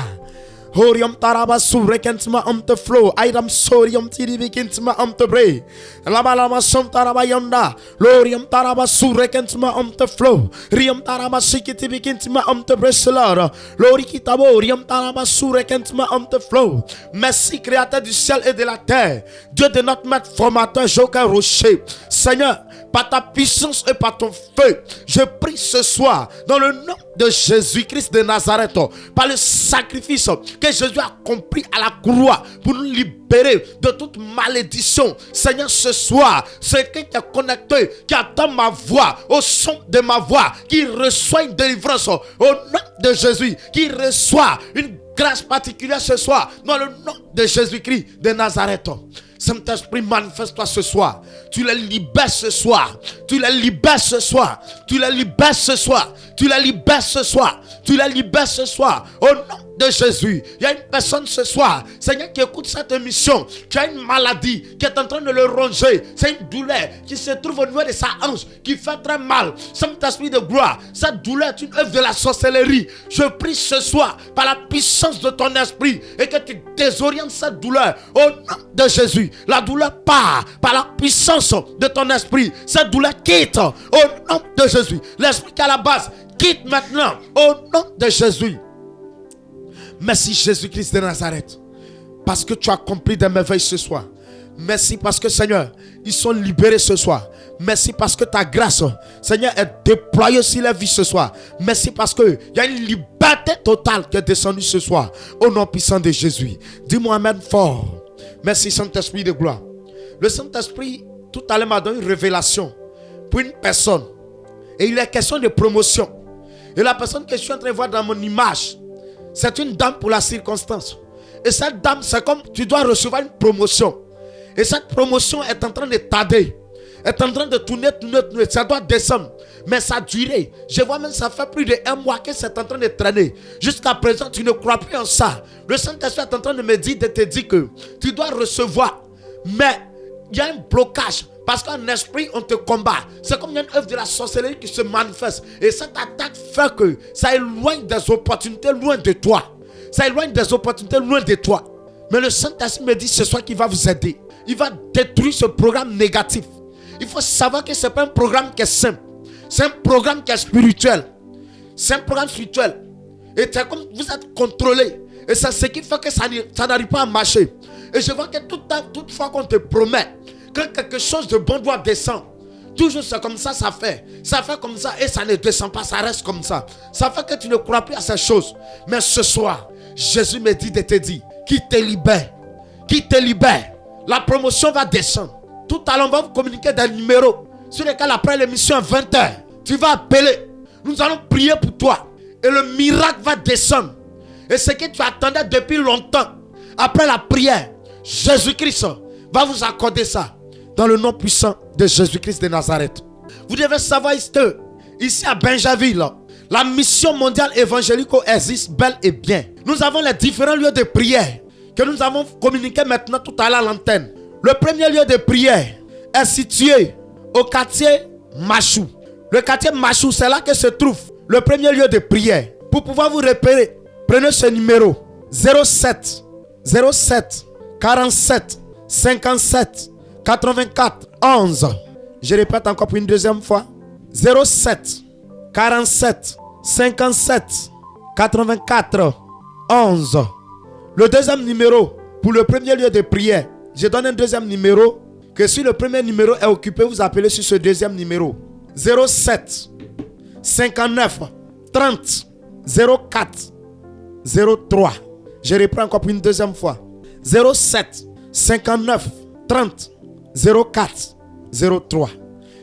Horium Tarabasu Rekentma on the flow. Iram Sorium Tidibikintma on the bray. Labalama Son Tarabayonda. Lorium Tarabasu Rekentma on the flow. Riam Tarabashikitibikintma on the breslor. Lori Kitabo, Riam Tarabasu Rekentma on the flow. Merci, Créateur du ciel et de la terre. Dieu de notre maître formateur, Joker Rocher. Seigneur, par ta puissance et par ton feu, je prie ce soir dans le nom de Jésus-Christ de Nazareth, par le sacrifice que Jésus a accompli à la croix pour nous libérer de toute malédiction. Seigneur, ce soir, quelqu'un qui est connecté, qui attend ma voix, au son de ma voix, qui reçoit une délivrance au nom de Jésus, qui reçoit une grâce particulière ce soir dans le nom de Jésus-Christ de Nazareth. Saint-Esprit, manifeste-toi ce soir. Tu les libères ce soir. Tu les libères ce soir. Tu les libères ce soir. Tu les libères ce soir. Tu les libères ce soir. Au nom de Jésus. Il y a une personne ce soir, Seigneur, qui écoute cette émission, qui a une maladie, qui est en train de le ronger. C'est une douleur qui se trouve au niveau de sa hanche, qui fait très mal. Saint-Esprit de gloire, cette douleur est une œuvre de la sorcellerie. Je prie ce soir, par la puissance de ton esprit, et que tu désorientes cette douleur. Au nom de Jésus, la douleur part par la puissance de ton esprit. Cette douleur quitte au nom de Jésus. L'esprit qui est à la base, quitte maintenant au nom de Jésus. Merci Jésus-Christ de Nazareth, parce que tu as accompli des merveilles ce soir. Merci parce que Seigneur, ils sont libérés ce soir. Merci parce que ta grâce, Seigneur, est déployée sur la vie ce soir. Merci parce qu'il y a une liberté totale qui est descendue ce soir. Au nom puissant de Jésus. Dis-moi amen fort. Merci Saint-Esprit de gloire. Le Saint-Esprit tout à l'heure m'a donné une révélation pour une personne. Et il est question de promotion. Et la personne que je suis en train de voir dans mon image, c'est une dame pour la circonstance. Et cette dame, c'est comme tu dois recevoir une promotion. Et cette promotion est en train de tarder. Est en train de tourner. Ça doit descendre. Mais ça a duré. Je vois même ça fait plus de 1 mois que c'est en train de traîner. Jusqu'à présent, tu ne crois plus en ça. Le Saint-Esprit est en train de me dire, de te dire que tu dois recevoir. Mais il y a un blocage. Parce qu'en esprit, on te combat. C'est comme il y a une œuvre de la sorcellerie qui se manifeste. Et cette attaque fait que ça éloigne des opportunités loin de toi. Ça éloigne des opportunités loin de toi. Mais le Saint-Esprit me dit ce soir qu'il va vous aider. Il va détruire ce programme négatif. Il faut savoir que ce n'est pas un programme qui est simple. C'est un programme qui est spirituel. C'est un programme spirituel. Et c'est comme vous êtes contrôlé. Et c'est ce qui fait que ça n'arrive pas à marcher. Et je vois que toute fois qu'on te promet que quelque chose de bon doit descendre, toujours c'est comme ça, ça fait. Ça fait comme ça et ça ne descend pas, ça reste comme ça. Ça fait que tu ne crois plus à ces choses. Mais ce soir, Jésus me dit de te dire, qui te libère. Qui te libère. La promotion va descendre. Tout à l'heure, on va vous communiquer des numéros sur lesquels après l'émission à 20h, tu vas appeler. Nous allons prier pour toi. Et le miracle va descendre. Et ce que tu attendais depuis longtemps, après la prière, Jésus-Christ va vous accorder ça. Dans le nom puissant de Jésus-Christ de Nazareth. Vous devez savoir ici à Benjaville, la mission mondiale évangélique existe bel et bien. Nous avons les différents lieux de prière que nous avons communiqués maintenant tout à l'heure à l'antenne. Le premier lieu de prière est situé au quartier Machou. Le quartier Machou, c'est là que se trouve le premier lieu de prière. Pour pouvoir vous repérer, prenez ce numéro 07 47 57 84 11. Je répète encore pour une deuxième fois. 07 47 57 84 11. Le deuxième numéro pour le premier lieu de prière. Je donne un deuxième numéro. Que si le premier numéro est occupé, vous appelez sur ce deuxième numéro. 07 59 30 04 03. Je reprends encore pour une deuxième fois. 07 59 30 04 03.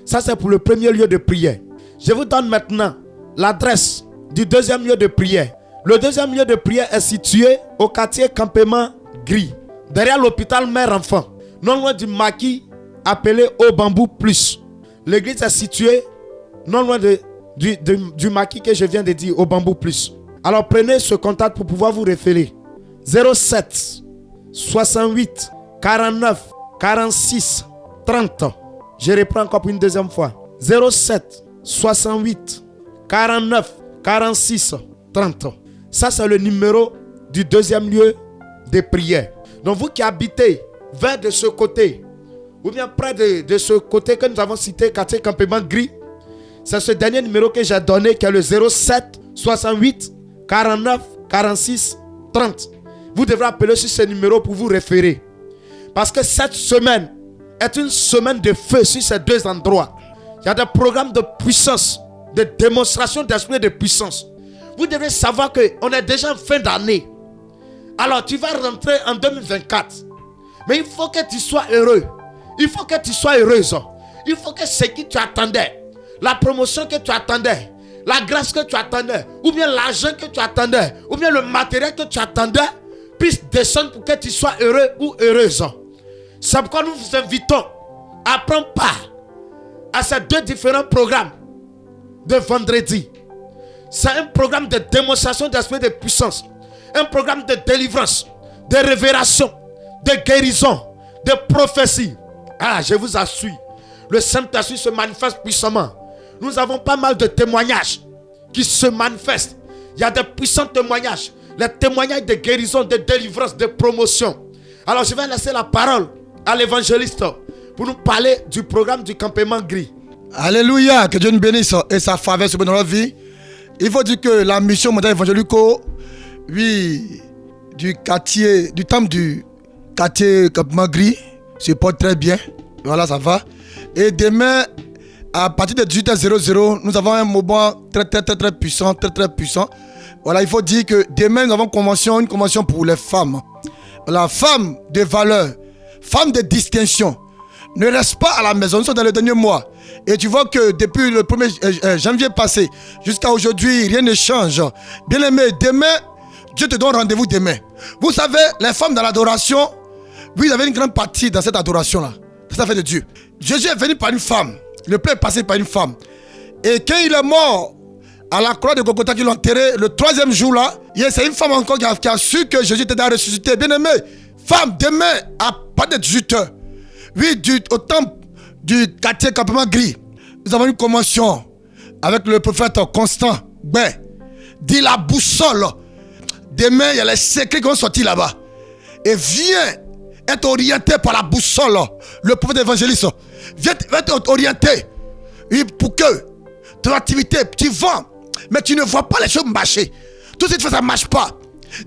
Ça c'est pour le premier lieu de prière. Je vous donne maintenant l'adresse du deuxième lieu de prière. Le deuxième lieu de prière est situé au quartier Campement Gris, derrière l'hôpital Mère-Enfant, non loin du maquis appelé Au Bambou Plus. L'église est située non loin du maquis que je viens de dire, Au Bambou Plus. Alors prenez ce contact pour pouvoir vous référer. 07 68 49 46 30. Je reprends encore pour une deuxième fois. 07 68 49 46 30. Ça c'est le numéro du deuxième lieu de prière. Donc vous qui habitez vers de ce côté, ou bien près de ce côté que nous avons cité, quartier Campement Gris, c'est ce dernier numéro que j'ai donné qui est le 07 68 49 46 30. Vous devrez appeler sur ce numéro pour vous référer. Parce que cette semaine est une semaine de feu sur ces deux endroits. Il y a des programmes de puissance, de démonstration d'esprit de puissance. Vous devez savoir qu'on est déjà en fin d'année. Alors tu vas rentrer en 2024. Mais il faut que tu sois heureux. Il faut que tu sois heureuse. Il faut que ce que tu attendais, la promotion que tu attendais, la grâce que tu attendais, ou bien l'argent que tu attendais, ou bien le matériel que tu attendais, puisse descendre pour que tu sois heureux ou heureuse. C'est pourquoi nous vous invitons à prendre part à ces deux différents programmes de vendredi. C'est un programme de démonstration d'esprit de puissance, un programme de délivrance, de révélation, de guérison, de prophétie. Ah, je vous assure, le Saint-Esprit se manifeste puissamment. Nous avons pas mal de témoignages qui se manifestent. Il y a des puissants témoignages, les témoignages de guérison, de délivrance, de promotion. Alors je vais laisser la parole à l'évangéliste pour nous parler du programme du Campement Gris. Alléluia, que Dieu nous bénisse et sa faveur sur notre vie. Il faut dire que la mission mondiale évangélique, oui, du temple du quartier Campement Gris se porte très bien. Voilà, ça va. Et demain, à partir de 18h00, nous avons un moment très puissant, très puissant. Voilà, il faut dire que demain, nous avons une convention pour les femmes. La femme de valeur, femme de distinction, ne reste pas à la maison. Nous sommes dans le dernier mois. Et tu vois que depuis le 1er janvier passé jusqu'à aujourd'hui, rien ne change. Bien aimé, demain, Dieu te donne rendez-vous demain. Vous savez, les femmes dans l'adoration, vous avez une grande partie dans cette adoration-là. C'est la fête de Dieu. Jésus est venu par une femme. Le peuple est passé par une femme. Et quand il est mort à la croix de Golgotha, qu'ils l'ont enterré, le 3e jour là, c'est une femme encore qui a su que Jésus était dans la ressuscité. Bien aimé, femme, demain, à partir de 18h, oui, au temple du quartier Campement Gris, nous avons une convention avec le prophète Constant. Ben, dit la boussole. Demain, il y a les secrets qui vont sortir là-bas. Et viens être orienté par la boussole. Le prophète évangéliste, viens être orienté. Oui, pour que ton activité, tu vends, mais tu ne vois pas les choses marcher. Tout de suite, ça ne marche pas.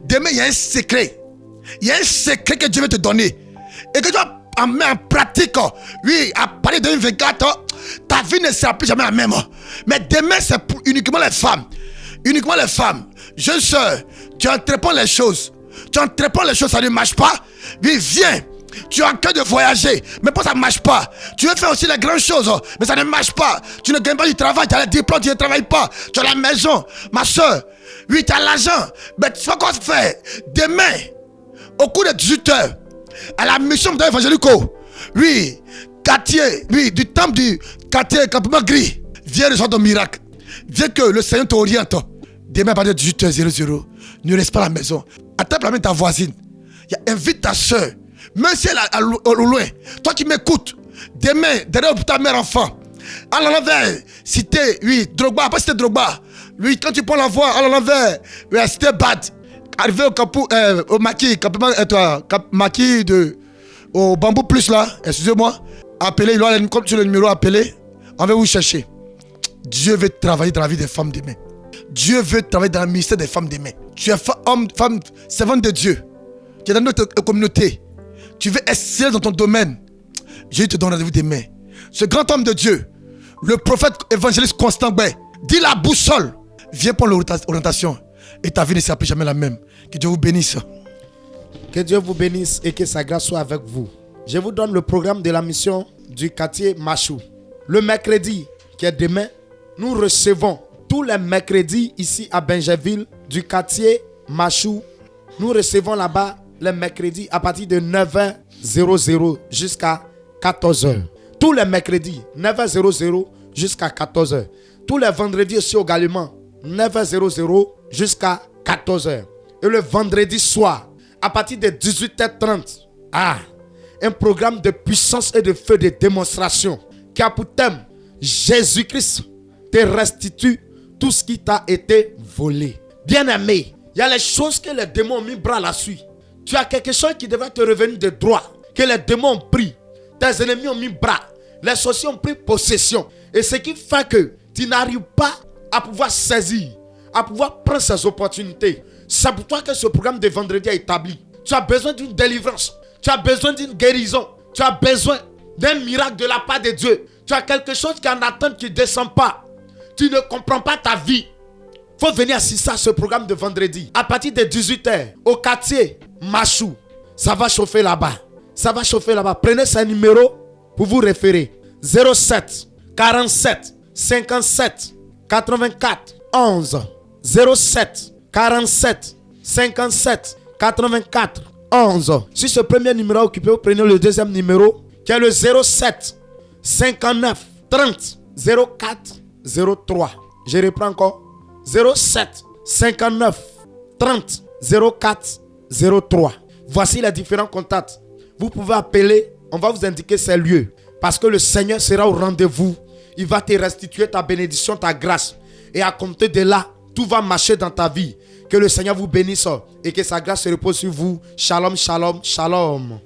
Demain, il y a un secret. Il y a un secret que Dieu veut te donner. Et que tu vas en mettre en pratique. Oui, à partir de 2024, ta vie ne sera plus jamais la même. Mais demain, c'est pour uniquement les femmes. Uniquement les femmes. Jeune soeur, tu entreprends les choses. Tu entreprends les choses, ça ne marche pas. Oui, viens. Tu as en cœur de voyager, mais pas ça ne marche pas. Tu veux faire aussi les grandes choses, mais ça ne marche pas. Tu ne gagnes pas du travail, tu as les diplômes, tu ne travailles pas. Tu as la maison, ma soeur. Oui, tu as l'argent, mais tu sais quoi faire. Demain, au cours de 18 heures, à la mission de l'évangélico, oui, quartier, oui, du temple du quartier Campement Gris, viens recevoir ton miracle. Viens que le Seigneur t'oriente. Demain, à partir de 18h00, ne reste pas à la maison. Attends la main de ta voisine. Invite ta soeur. Même si elle est au loin, toi qui m'écoutes, demain, derrière ta mère enfant, allant vers cité, oui, Drogba, pas cité Drogba. Oui, quand tu prends la voie, allant vers cité Bad, arrivé au maquis, maquis au bambou plus là, excusez-moi, appelez, comme tu as le numéro appelé, on va vous chercher. Dieu veut travailler dans la vie des femmes demain. Dieu veut travailler dans le ministère des femmes demain. Tu es femme, servante de Dieu. Tu es dans notre communauté. Tu veux exceller dans ton domaine. Jésus te donne rendez-vous demain. Ce grand homme de Dieu, le prophète évangéliste Constant Bay, dit la boussole. Viens prendre l'orientation. Et ta vie ne sera plus jamais la même. Que Dieu vous bénisse. Que Dieu vous bénisse et que sa grâce soit avec vous. Je vous donne le programme de la mission du quartier Machou. Le mercredi, qui est demain, nous recevons tous les mercredis ici à Benjerville du quartier Machou. Nous recevons là-bas les mercredis à partir de 9h00 jusqu'à 14h. Tous les mercredis, 9h00 jusqu'à 14h. Tous les vendredis aussi également, 9h00 jusqu'à 14h. Et le vendredi soir, à partir de 18h30, un programme de puissance et de feu de démonstration qui a pour thème Jésus-Christ te restitue tout ce qui t'a été volé. Bien-aimé, il y a les choses que les démons ont mis bras là-dessus. Tu as quelque chose qui devait te revenir de droit, que les démons ont pris. Tes ennemis ont mis bras. Les sorciers ont pris possession. Et ce qui fait que tu n'arrives pas à pouvoir saisir, à pouvoir prendre ces opportunités. C'est pour toi que ce programme de vendredi est établi. Tu as besoin d'une délivrance. Tu as besoin d'une guérison. Tu as besoin d'un miracle de la part de Dieu. Tu as quelque chose qui est en attente qui ne descend pas. Tu ne comprends pas ta vie. Il faut venir assister à ce programme de vendredi. À partir de 18h, au quartier Machou. Ça va chauffer là-bas. Ça va chauffer là-bas. Prenez ce numéro pour vous référer. 07 47 57 84 11. 07 47 57 84 11. Si ce premier numéro est occupé, vous prenez le deuxième numéro qui est le 07 59 30 04 03. Je reprends encore. 07 59 30 04 03. Voici les différents contacts. Vous pouvez appeler, on va vous indiquer ces lieux. Parce que le Seigneur sera au rendez-vous. Il va te restituer ta bénédiction, ta grâce. Et à compter de là, tout va marcher dans ta vie. Que le Seigneur vous bénisse et que sa grâce se repose sur vous. Shalom, shalom, shalom.